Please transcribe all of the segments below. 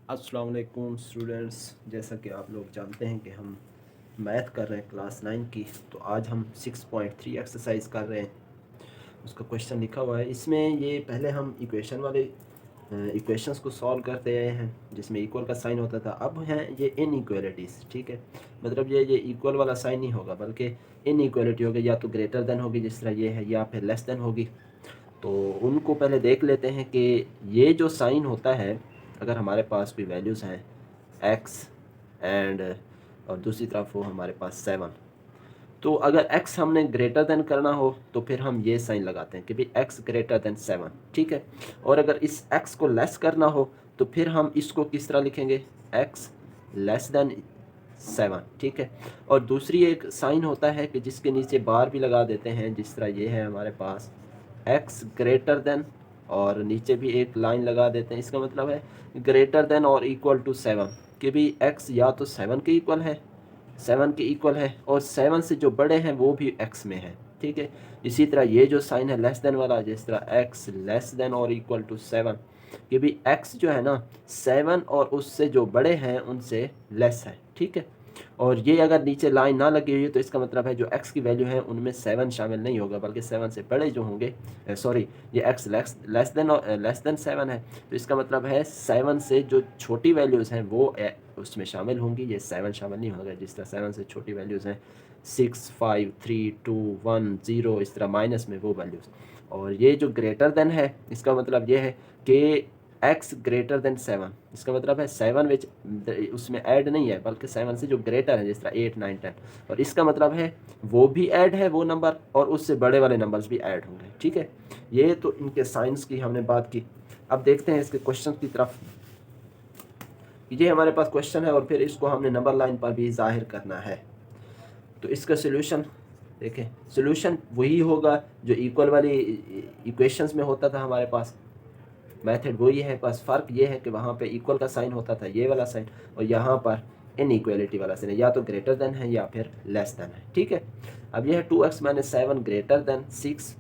अस्सलाम वालेकुम स्टूडेंट्स। जैसा कि आप लोग जानते हैं कि हम मैथ कर रहे हैं क्लास 9 की, तो आज हम 6.3 एक्सरसाइज कर रहे हैं। उसका क्वेश्चन लिखा हुआ है इसमें। ये पहले हम इक्वेशन वाले इक्वेशंस को सॉल्व करते आए हैं जिसमें इक्वल का साइन होता था। अब हैं ये इनइक्वालिटीज़, ठीक है। मतलब ये इक्वल वाला साइन नहीं होगा बल्कि इनइक्वालिटी होगी, या तो ग्रेटर देन होगी जिस तरह ये है, या फिर लेस देन होगी। तो उनको पहले देख लेते हैं कि ये जो साइन होता है, अगर हमारे पास कोई वैल्यूज़ हैं x एंड और दूसरी तरफ हो हमारे पास 7, तो अगर x हमने ग्रेटर देन करना हो तो फिर हम ये साइन लगाते हैं कि भाई x ग्रेटर देन 7, ठीक है। और अगर इस x को लेस करना हो तो फिर हम इसको किस तरह लिखेंगे, x लेस देन 7, ठीक है। और दूसरी एक साइन होता है कि जिसके नीचे बार भी लगा देते हैं, जिस तरह ये है हमारे पास x ग्रेटर देन, और नीचे भी एक लाइन लगा देते हैं। इसका मतलब है ग्रेटर देन और इक्वल टू 7, कि भी x या तो 7 के इक्वल है, 7 के इक्वल है, और 7 से जो बड़े हैं वो भी x में है, ठीक है। इसी तरह ये जो साइन है लेस देन वाला, जिस तरह x लेस देन और इक्वल टू 7, कि भी x जो है ना 7 और उससे जो बड़े हैं उनसे लेस है, ठीक है। और ये अगर नीचे लाइन ना लगी हुई है तो इसका मतलब है जो x की वैल्यू है उनमें 7 शामिल नहीं होगा, बल्कि 7 से बड़े जो होंगे, सॉरी, ये x लेस देन 7 है, तो इसका मतलब है 7 से जो छोटी वैल्यूज़ हैं वो उसमें शामिल होंगी, ये 7 शामिल नहीं होगा। जिस तरह 7 से छोटी वैल्यूज़ हैं 6, 5, 3, 2, 1, 0, इस तरह माइनस में वो वैल्यूज़। और ये जो ग्रेटर देन है इसका मतलब ये है कि x ग्रेटर देन 7, इसका मतलब है 7 विच उसमें ऐड नहीं है बल्कि 7 से जो ग्रेटर है, जिस तरह 8, 9, 10, और इसका मतलब है वो भी ऐड है वो नंबर, और उससे बड़े वाले नंबर्स भी ऐड होंगे, ठीक है। ये तो इनके साइंस की हमने बात की। अब देखते हैं इसके क्वेश्चन की तरफ। ये हमारे पास क्वेश्चन है और फिर इसको हमने नंबर लाइन पर भी जाहिर करना है। तो इसका सोल्यूशन देखें, सोल्यूशन वही होगा जो इक्वल वाली इक्वेशंस में होता था हमारे पास। मेथड वही है, बस फ़र्क ये है कि वहाँ पे इक्वल का साइन होता था, ये वाला साइन, और यहाँ पर इनइक्वालिटी वाला साइन है, या तो ग्रेटर देन है या फिर लेस देन है, ठीक है। अब ये है 2x minus 7 greater than 6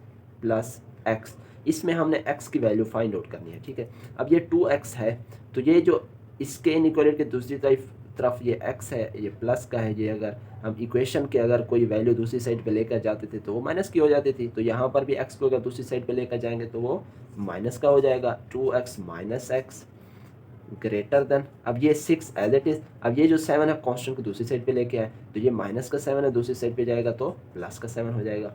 plus x। इसमें हमने x की वैल्यू फाइंड आउट करनी है, ठीक है। अब ये 2x है, तो ये जो इसके इनइक्वालिटी की दूसरी तरफ ये x है, ये प्लस का है। ये अगर हम इक्वेशन के अगर कोई वैल्यू दूसरी साइड पे लेकर जाते थे तो वो माइनस की हो जाती थी, तो यहाँ पर भी x को अगर दूसरी साइड पे लेकर जाएंगे तो वो माइनस का हो जाएगा। 2x minus x greater than, अब ये 6 एज इट इज। अब ये जो 7 है कांस्टेंट को दूसरी साइड पे लेके आए, तो ये माइनस का 7 है, दूसरी साइड पे जाएगा तो प्लस का 7 हो जाएगा।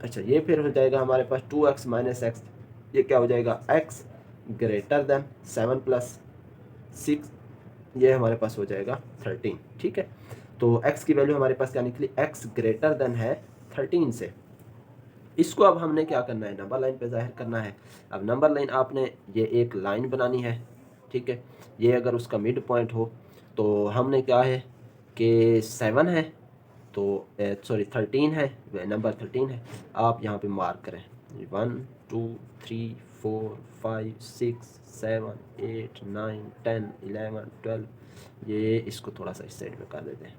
अच्छा, ये फिर हो जाएगा हमारे पास 2x माइनस एक्स, ये क्या हो जाएगा, x ग्रेटर देन 7 प्लस 6, ये हमारे पास हो जाएगा 13, ठीक है। तो x की वैल्यू हमारे पास क्या निकली, x ग्रेटर देन है 13 से। इसको अब हमने क्या करना है, नंबर लाइन पे ज़ाहिर करना है। अब नंबर लाइन आपने ये एक लाइन बनानी है, ठीक है। ये अगर उसका मिड पॉइंट हो तो हमने क्या है कि 7 है, तो सॉरी 13 है, नंबर 13 है। आप यहाँ पे मार्क करें 1, 2, 3, 4, 5, 6, 7, 8, 9, 10, 11, 12। ये इसको थोड़ा सा इस साइड में कर देते हैं।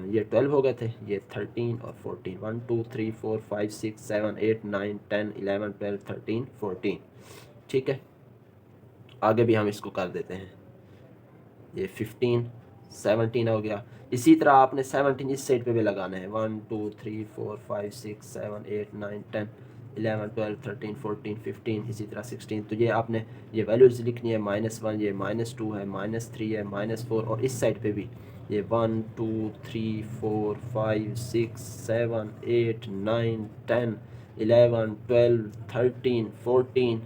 ये 12 हो गए थे, ये 13 और 14, 1, 2, 3, 4, 5, 6, 7, 8, 9, 10, 11, 12, 13, 14, ठीक है। आगे भी हम इसको कर देते हैं, ये 15, 17 हो गया। इसी तरह आपने 17 इस साइड पे भी लगाना है, 1, 2, 3, 4, 5, 6, 7, 8, 9, 10, 11, 12, 13, 14, 15, इसी तरह 16। तो ये आपने ये वैल्यूज़ लिखनी है, -1, ये -2 है, -3 है, -4, और इस साइड पे भी ये 1, 2, 3, 4, 5, 6, 7, 8, 9, 10, 11, 12, 13, 14,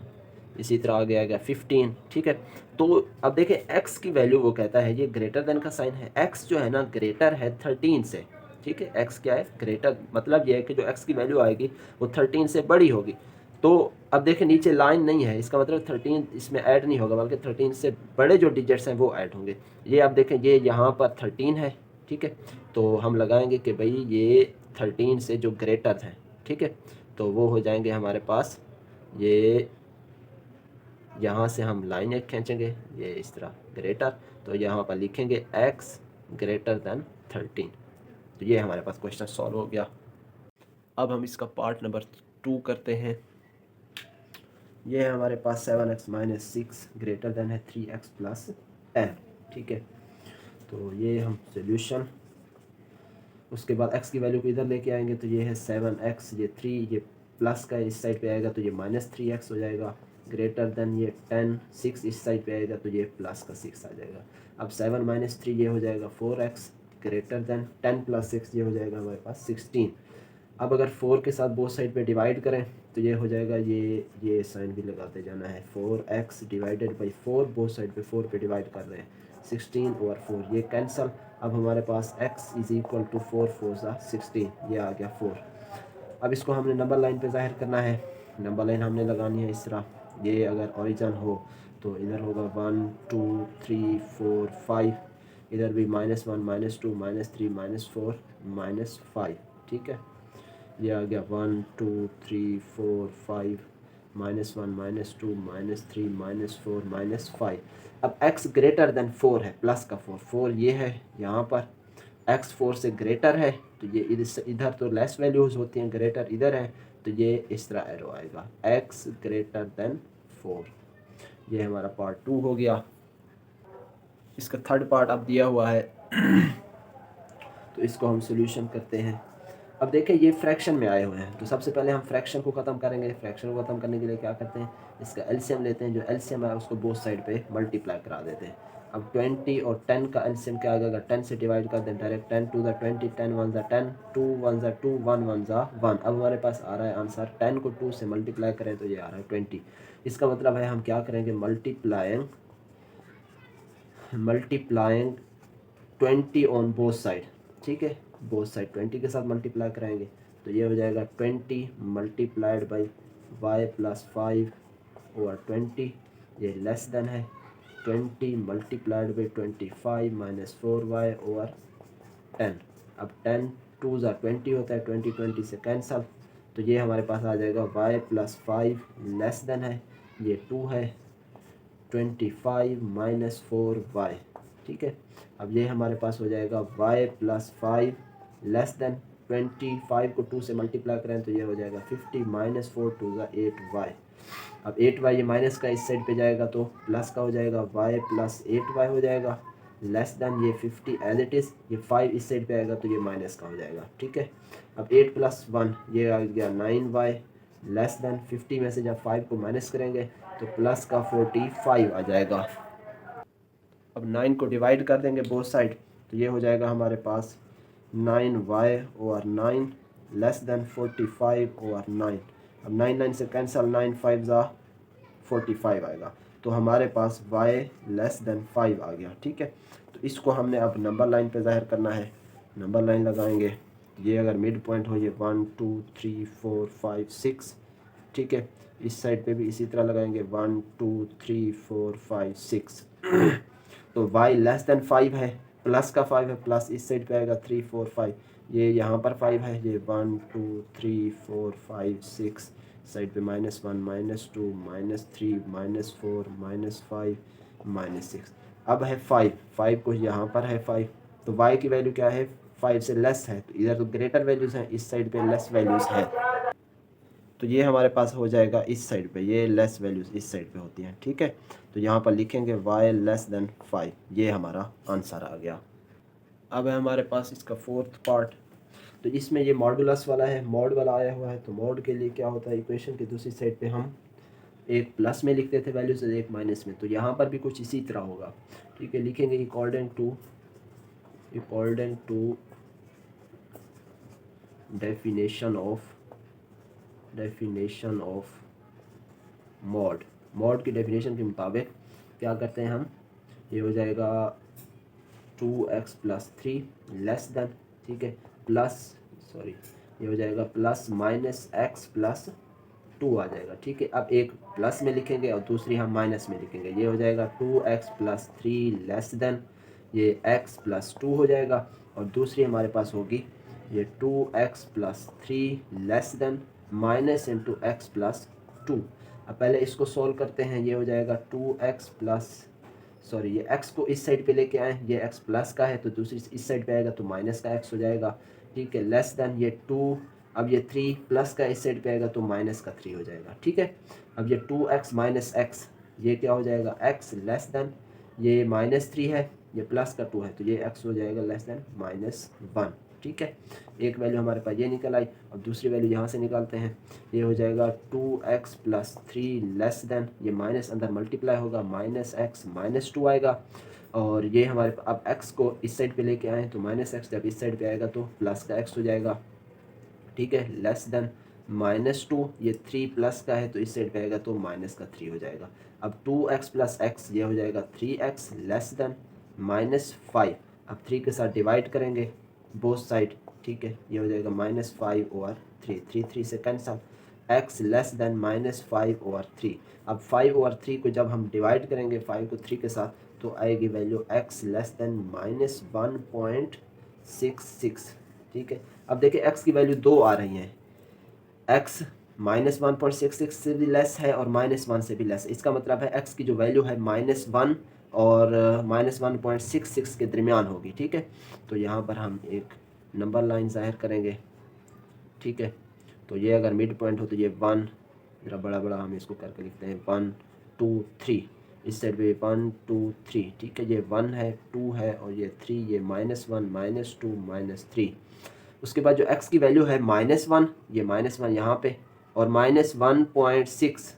इसी तरह आगे आ गया 15, ठीक है। तो अब देखें x की वैल्यू, वो कहता है ये ग्रेटर देन का साइन है, x जो है ना ग्रेटर है 13 से, ठीक है। x क्या है, ग्रेटर, मतलब ये है कि जो x की वैल्यू आएगी वो 13 से बड़ी होगी। तो अब देखें नीचे लाइन नहीं है, इसका मतलब 13 इसमें ऐड नहीं होगा बल्कि 13 से बड़े जो डिजिट्स हैं वो ऐड होंगे। ये आप देखें ये यहाँ पर 13 है, ठीक है। तो हम लगाएंगे कि भाई ये 13 से जो ग्रेटर हैं, ठीक है, तो वो हो जाएंगे हमारे पास, ये यहाँ से हम लाइन एक खींचेंगे, ये इस तरह ग्रेटर, तो यहाँ पर लिखेंगे x ग्रेटर देन 13। तो ये हमारे पास क्वेश्चन सॉल्व हो गया। अब हम इसका पार्ट नंबर 2 करते हैं। ये है हमारे पास 7x माइनस 6 ग्रेटर देन है 3x प्लस 10, ठीक है। तो ये हम सोल्यूशन, उसके बाद x की वैल्यू को इधर लेके आएंगे तो ये है 7x, ये 3, ये प्लस का इस साइड पे आएगा तो ये माइनस 3x हो जाएगा, ग्रेटर देन ये 10, 6 इस साइड पे आएगा तो ये प्लस का 6 आ जाएगा। अब 7 माइनस 3 ये हो जाएगा 4x, ग्रेटर देन 10 प्लस 6 ये हो जाएगा हमारे पास 16। अब अगर 4 के साथ बोथ साइड पे डिवाइड करें तो ये हो जाएगा, ये साइन भी लगाते जाना है, 4x divided by 4, both side पे 4 पे डिवाइड कर रहे हैं, 16 ओवर 4 ये कैंसल। अब हमारे पास x इज़ इक्वल टू 4 4 सा 16, ये आ गया 4। अब इसको हमने नंबर लाइन पे ज़ाहिर करना है, नंबर लाइन हमने लगानी है इस तरह, ये अगर ओरिजिन हो तो इधर होगा 1 2 3 4 5, इधर भी -1 -2 -3 -4 -5, ठीक है। ये आ गया 1 2 3 4 5, -1 -2 -3 -4 -5। अब x ग्रेटर देन 4 है, प्लस का 4, 4 ये है यहाँ पर, x 4 से ग्रेटर है तो ये इधर तो लेस वैल्यूज़ होती हैं, ग्रेटर इधर है तो ये इस तरह एरो आएगा, x ग्रेटर देन 4। ये हमारा पार्ट 2 हो गया। इसका थर्ड पार्ट अब दिया हुआ है तो इसको हम सोल्यूशन करते हैं। अब देखें ये फ्रैक्शन में आए हुए हैं तो सबसे पहले हम फ्रैक्शन को ख़त्म करेंगे। फ्रैक्शन को ख़त्म करने के लिए क्या करते हैं, इसका एलसीएम लेते हैं, जो एलसीएम है उसको बोथ साइड पे मल्टीप्लाई करा देते हैं। अब 20 और 10 का एलसीएम क्या आ जाएगा, 10 से डिवाइड कर दें डायरेक्ट, 10 टू द 20, 10 वन ज़ा 10, 2 वन ज़ा 2, 1 वन ज़ा 1। अब हमारे पास आ रहा है आंसर, 10 को 2 से मल्टीप्लाई करें तो ये आ रहा है 20। इसका मतलब है हम क्या करेंगे, मल्टीप्लाइंग 20 ऑन बोथ साइड, ठीक है, बोथ साइड 20 के साथ मल्टीप्लाई कराएंगे तो ये हो जाएगा 20 multiplied by y plus 5 over 20, ये लेस देन है 20 multiplied by 25 minus 4y over 10। अब 10 2 ज़ा 20 होता है, 20 20 से कैंसल तो ये हमारे पास आ जाएगा y प्लस 5 लेस देन है, ये 2 है 25 माइनस 4y, ठीक है। अब ये हमारे पास हो जाएगा y प्लस 5 लेस देन 25 को 2 से मल्टीप्लाई करें तो ये हो जाएगा 50 माइनस 4 2 ज़ा 8y। अब 8y ये माइनस का इस साइड पे जाएगा तो प्लस का हो जाएगा, y प्लस 8y हो जाएगा लेस देन ये 50 एज इट इज़, ये 5 इस साइड पे आएगा तो ये माइनस का हो जाएगा, ठीक है। अब 8 प्लस 1 ये आ गया 9y लेस देन 50 में से जब 5 को माइनस करेंगे तो प्लस का 45 आ जाएगा। अब 9 को डिवाइड कर देंगे बोथ साइड तो ये हो जाएगा हमारे पास 9y over 9 less than 45 over 9। अब 9 9 से कैंसल, 9 5 ज़ा 45 आएगा तो हमारे पास y लेस देन 5 आ गया, ठीक है। तो इसको हमने अब नंबर लाइन पे ज़ाहिर करना है, नंबर लाइन लगाएंगे, ये अगर मिड पॉइंट हो ये 1 2 3 4 5 6, ठीक है। इस साइड पे भी इसी तरह लगाएंगे 1 2 3 4 5 6 तो y लेस देन 5 है, प्लस का 5 है, प्लस इस साइड पे आएगा 3 4 5, ये यहाँ पर 5 है, ये 1 2 3 4 5 6 साइड पे -1 -2 -3 -4 -5 -6। अब है 5 को यहाँ पर है 5 तो y की वैल्यू क्या है, 5 से लेस है तो इधर तो ग्रेटर वैल्यूज़ हैं, इस साइड पे लेस वैल्यूज़ है तो ये हमारे पास हो जाएगा इस साइड पे, ये लेस वैल्यूज़ इस साइड पे होती हैं, ठीक है। तो यहाँ पर लिखेंगे y लेस देन 5, ये हमारा आंसर आ गया। अब है हमारे पास इसका फोर्थ पार्ट, तो इसमें ये मॉडुलस वाला है, मॉड वाला आया हुआ है तो मॉड के लिए क्या होता है, इक्वेशन की दूसरी साइड पे हम एक प्लस में लिखते थे वैल्यूज, एक माइनस में, तो यहाँ पर भी कुछ इसी तरह होगा, ठीक है। लिखेंगे according to definition of mod की डेफिनेशन के मुताबिक क्या करते हैं हम, ये हो जाएगा 2x प्लस 3 लेस देन, ठीक है, ये हो जाएगा प्लस माइनस x प्लस 2 आ जाएगा, ठीक है। अब एक प्लस में लिखेंगे और दूसरी हम माइनस में लिखेंगे, ये हो जाएगा 2x प्लस 3 लेस देन, ये x प्लस 2 हो जाएगा और दूसरी हमारे पास होगी ये 2x plus 3 less than minus into x plus 2। अब पहले इसको सॉल्व करते हैं, ये हो जाएगा 2x प्लस ये x को इस साइड पे लेके आए, ये x प्लस का है तो दूसरी इस साइड पे आएगा तो माइनस का x हो जाएगा, ठीक है, लेस देन ये 2 अब ये 3 प्लस का इस साइड पे आएगा तो माइनस का 3 हो जाएगा, ठीक है। अब ये 2x माइनस एक्स, ये क्या हो जाएगा, x लेस देन, ये -3 है, ये प्लस का 2 है, तो ये x हो जाएगा लेस देन -1, ठीक है। एक वैल्यू हमारे पास ये निकल आई। अब दूसरी वैल्यू यहाँ से निकालते हैं, ये हो जाएगा 2x प्लस 3 लेस देन, ये माइनस अंदर मल्टीप्लाई होगा, -x -2 आएगा। और ये हमारे अब x को इस साइड पे लेके आए तो -x जब इस साइड पे आएगा तो प्लस का x हो जाएगा, ठीक है, लेस देन -2, ये 3 प्लस का है तो इस साइड पे आएगा तो माइनस का 3 हो जाएगा। अब 2x प्लस x ये हो जाएगा 3x लेस देन -5। अब 3 के साथ डिवाइड करेंगे बोथ साइड, ठीक है, ये हो जाएगा -5/3, 3 से कैंसल, x लेस देन -5/3। अब 5/3 को जब हम डिवाइड करेंगे 5 को 3 के साथ तो आएगी वैल्यू x लेस देन -1.66, ठीक है। अब देखिए x की वैल्यू 2 आ रही है, x -1.66 से भी लेस है और -1 से भी लेस है। इसका मतलब है x की जो वैल्यू है -1 और -1.66 के दरमियान होगी, ठीक है। तो यहाँ पर हम एक नंबर लाइन ज़ाहिर करेंगे, ठीक है। तो ये अगर मिड पॉइंट हो तो ये 1, ज़रा बड़ा बड़ा हम इसको करके लिखते हैं 1 2 3, इस साइड पे 1 2 3, ठीक है। ये 1 है, 2 है और ये 3, ये -1 -2 -3। उसके बाद जो x की वैल्यू है -1, ये -1 यहाँ पे और -1.6,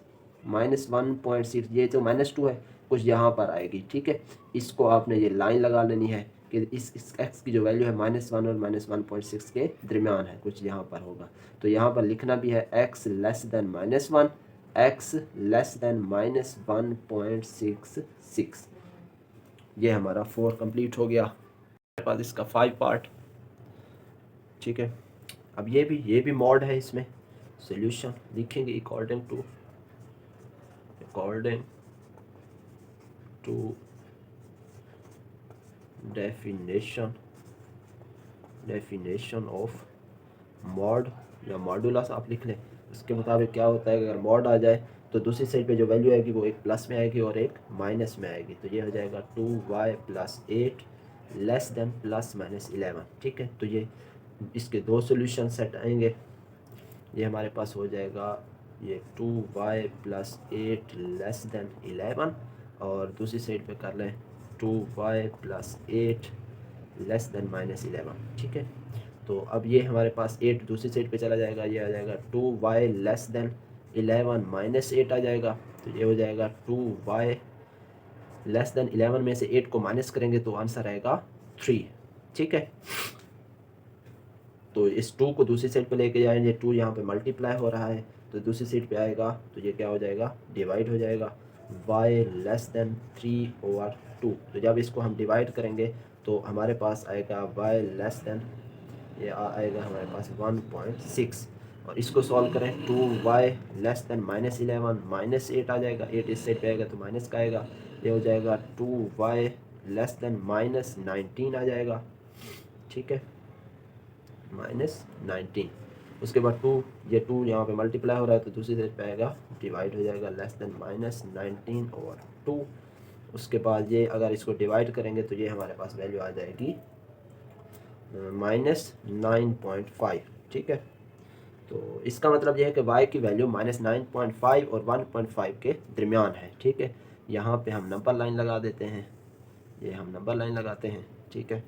ये जो -2 है कुछ यहाँ पर आएगी, ठीक है। इसको आपने ये लाइन लगा लेनी है कि इस x की जो वैल्यू है -1 और -1.6 के दरमियान है, कुछ यहाँ पर होगा। तो यहाँ पर लिखना भी है x less than -1, x less than -1.66। ये हमारा 4 कंप्लीट हो गया। हमारे पास इसका 5 पार्ट, ठीक है। अब ये भी मॉड है, इसमें सॉल्यूशन लिखेंगे according to definition of mod या मॉडुलस आप लिख लें। इसके मुताबिक क्या होता है, अगर मॉड आ जाए तो दूसरी साइड पे जो वैल्यू आएगी वो एक प्लस में आएगी और एक माइनस में आएगी। तो ये हो जाएगा 2y + 8 लेस देन ±11, ठीक है। तो ये इसके दो सोल्यूशन सेट आएंगे। ये हमारे पास हो जाएगा ये 2y + 8 लेस देन 11 और दूसरी साइड पे कर लें 2y + 8 लेस देन -11, ठीक है। तो अब ये हमारे पास 8 दूसरी साइड पे चला जाएगा, ये आ जाएगा 2y लेस देन 11 -8 आ जाएगा। तो ये हो जाएगा 2y लेस देन 11 में से 8 को माइनस करेंगे तो आंसर आएगा 3, ठीक है। तो इस 2 को दूसरी साइड पे लेके जाएंगे, 2 यहाँ पे मल्टीप्लाई हो रहा है तो दूसरी साइड पे आएगा तो ये क्या हो जाएगा, डिवाइड हो जाएगा, y लेस देन 3/2। तो जब इसको हम डिवाइड करेंगे तो हमारे पास आएगा y लेस देन, ये आएगा हमारे पास 1.6 और इसको सॉल्व करें 2y लेस देन -11 -8 आ जाएगा, 8 इस साइड पे आएगा तो माइनस का आएगा, ये हो जाएगा 2y लेस देन -19 आ जाएगा, ठीक है, -19। उसके बाद 2, ये 2 यहाँ पे मल्टीप्लाई हो रहा है तो दूसरी साइड पे आएगा डिवाइड हो जाएगा, लेस देन -19/2। उसके बाद ये अगर इसको डिवाइड करेंगे तो ये हमारे पास वैल्यू आ जाएगी -9.5, ठीक है। तो इसका मतलब यह है कि y की वैल्यू -9.5 और 1.5 के दरमियान है, ठीक है। यहाँ पे हम नंबर लाइन लगा देते हैं, ये हम नंबर लाइन लगाते हैं, ठीक है।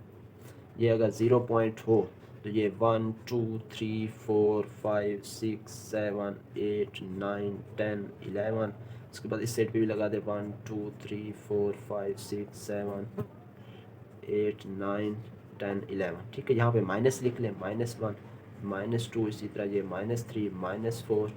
ये अगर 0 पॉइंट हो तो ये 1 2 3 4 5 6 7 8 9 10 11। उसके बाद इस साइड पे भी लगा दे 1 2 3 4 5 6 7 8 9 10 11, ठीक है। यहाँ पे माइनस लिख लें, -1 -2, इसी तरह ये -3 -4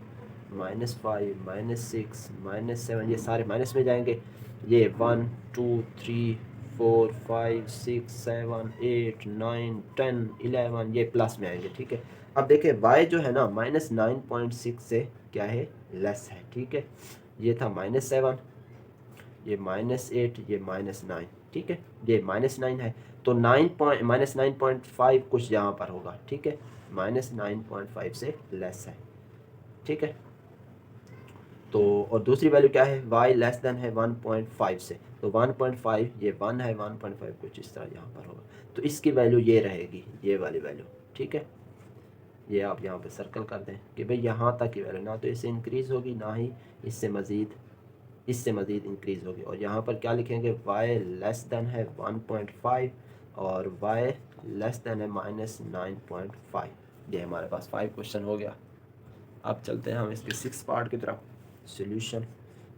-5 -6 -7, ये सारे माइनस में जाएंगे। ये 1 2 3 4 5 6 7 8 9 10 11 ये प्लस में आएंगे, ठीक है। अब देखिए y जो है ना -9.6 से क्या है, लेस है, ठीक है। ये था -7, ये -8, ये -9, ठीक है। ये -9 है तो -9.5 कुछ यहाँ पर होगा, ठीक है, -9.5 से लेस है, ठीक है। तो और दूसरी वैल्यू क्या है, y लेस देन है 1.5 से, तो 1.5 ये 1 है, 1.5 कुछ इस तरह यहाँ पर होगा। तो इसकी वैल्यू ये रहेगी, ये वाली वैल्यू, ठीक है। ये आप यहाँ पे सर्कल कर दें कि भाई यहाँ तक की वैल्यू ना तो इससे इंक्रीज़ होगी ना ही इससे मज़ीद इंक्रीज़ होगी। और यहाँ पर क्या लिखेंगे, y लेस देन है 1.5 और y लेस देन है -9.5। ये हमारे पास 5 क्वेश्चन हो गया। अब चलते हैं हम इसके 6 पार्ट की तरफ। सॉल्यूशन,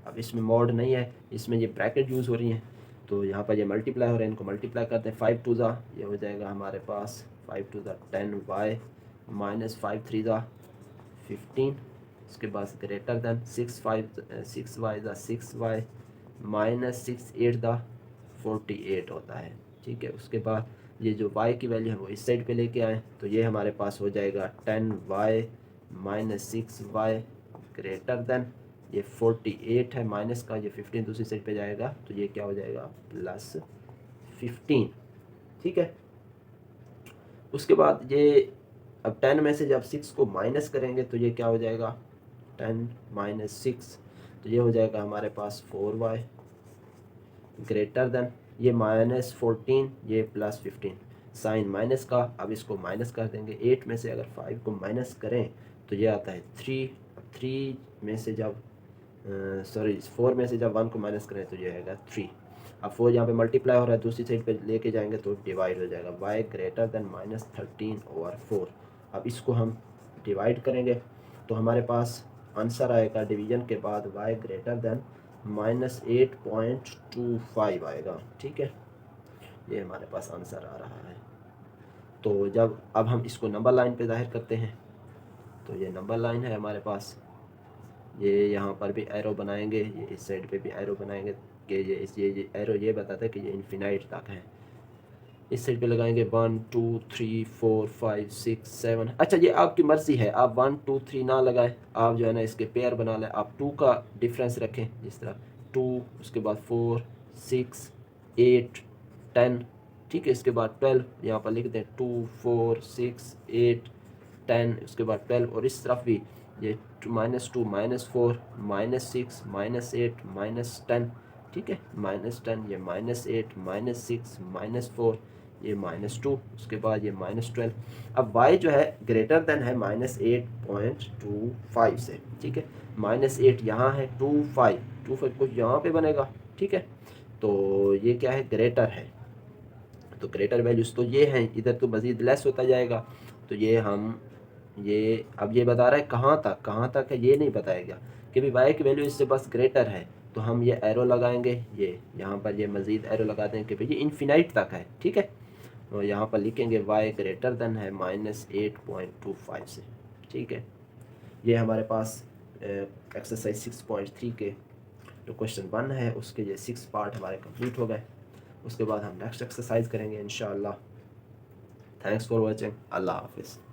अब इसमें मोड नहीं है, इसमें ये ब्रैकेट यूज़ हो रही हैं, तो यहाँ पर ये मल्टीप्लाई हो रहे हैं, इनको मल्टीप्लाई करते हैं। 5 टू ज़ा ये हो जाएगा हमारे पास 5 टू ज़ा 10y -5 3 ज़ा 15। उसके बाद ग्रेटर दैन 6y ज़ा 6y -6 8 ज़ा 48 होता है। ठीक है, उसके बाद ये जो y की वैल्यू है वो इस साइड पे लेके आए, तो ये हमारे पास हो जाएगा 10y -6y ग्रेटर दैन ये 48 है माइनस का, ये 15 दूसरी साइड पे जाएगा, तो ये क्या हो जाएगा +15। ठीक है, उसके बाद ये अब 10 में से जब 6 को माइनस करेंगे तो ये क्या हो जाएगा 10 - 6, तो ये हो जाएगा हमारे पास 4y ग्रेटर देन ये -14 ये +15 साइन माइनस का। अब इसको माइनस कर देंगे, 8 में से अगर 5 को माइनस करें तो ये आता है 3। 3 में से जब 4 में से जब 1 को माइनस करें तो ये आएगा 3। अब 4 यहाँ पे मल्टीप्लाई हो रहा है, दूसरी साइड पे लेके जाएंगे तो डिवाइड हो जाएगा y ग्रेटर देन -13/4। अब इसको हम डिवाइड करेंगे तो हमारे पास आंसर आएगा डिवीजन के बाद y ग्रेटर देन -8.25 आएगा। ठीक है, ये हमारे पास आंसर आ रहा है। तो जब अब हम इसको नंबर लाइन पे जाहिर करते हैं, तो ये नंबर लाइन है हमारे पास, ये यहाँ पर भी एरो बनाएंगे, ये इस साइड पे भी एरो बनाएंगे कि ये एरो ये बताता है कि ये इन्फिनाइट तक है। इस साइड पे लगाएंगे 1 2 3 4 5 6 7। अच्छा, ये आपकी मर्ज़ी है, आप 1 2 3 ना लगाएं, आप जो है ना इसके पेयर बना लें। आप 2 का डिफरेंस रखें, जिस तरह 2, उसके बाद 4 6 8 10। ठीक है, इसके बाद 12 यहाँ पर लिख दें 2 4 6 8 10, उसके बाद 12। और इस तरफ भी ये -2 -4 -6 -8 -10। ठीक है, -10 ये -8 -6 -4 ये -2, उसके बाद ये -12। अब y जो है ग्रेटर देन है -8.25 से। ठीक है, -8 यहाँ है, 25 कुछ यहाँ पे बनेगा। ठीक है, तो ये क्या है, ग्रेटर है, तो ग्रेटर वैल्यूज़ तो ये हैं, इधर तो मज़ीद लेस होता जाएगा। तो ये हम ये अब ये बता रहा है कहाँ तक है ये नहीं बताएगा कि भाई y की वैल्यू इससे बस ग्रेटर है, तो हम ये एरो लगाएंगे, ये यहाँ पर ये मज़ीद एरो लगा दें कि भाई ये इन्फिनाइट तक है। ठीक है, और यहाँ पर लिखेंगे y ग्रेटर देन है -8.25 से। ठीक है, ये हमारे पास एक्सरसाइज 6.3 के जो क्वेश्चन 1 है उसके ये 6 पार्ट हमारे कंप्लीट हो गए। उसके बाद हम नेक्स्ट एक्सरसाइज करेंगे इंशाअल्लाह। थैंक्स फॉर वॉचिंग, अल्लाह हाफिज़।